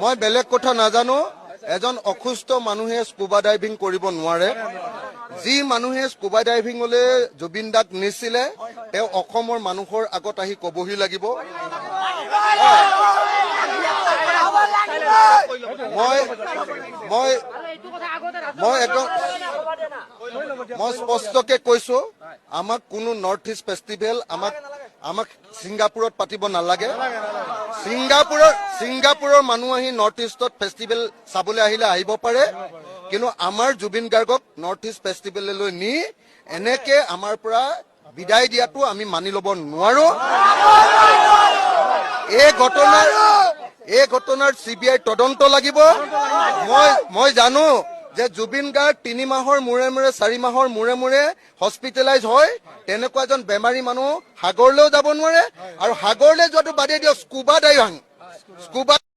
মই বেলেগ কথা নাজানো এজন অসুস্থ মানুহে স্কুবা ডাইভিং কৰিব নোৱাৰে যি মানুহে স্কুবা ডাইভিংলৈ জুবিন দাক নিছিলে তেওঁ অসমৰ মানুহৰ আগত আহি কবহি লাগিব মই একদম মই স্পষ্টকে কৈছো আমাক কোনো নৰ্থ ইষ্ট ফেষ্টিভেল আমাক সিংগাপুৰত পাতিব নালাগে সিংগাপুৰৰ মানুহ আহি নৰ্থ ইষ্টত ফেষ্টিভেল চাবলৈ আহিলে আহিব পাৰে কিন্তু আমাৰ জুবিন গাৰ্গক নৰ্থ ইষ্ট ফেষ্টিভেললৈ নি এনেকে আমাৰ পৰা বিদায় দিয়াটো আমি মানি ল'ব নোৱাৰো এই ঘটনাৰ CBI তদন্ত লাগিব মই জানো যে জুবিন গাৰ্গ 3 মাহৰ মূৰে মূৰে 4 মাহৰ মূৰে মূৰে হস্পিটেলাইজ হয় তেনেকুৱা এজন বেমাৰী মানুহ সাগৰলৈও যাব নোৱাৰে আৰু সাগৰলৈ যোৱাটো বাদেই দিয়ক স্কুবা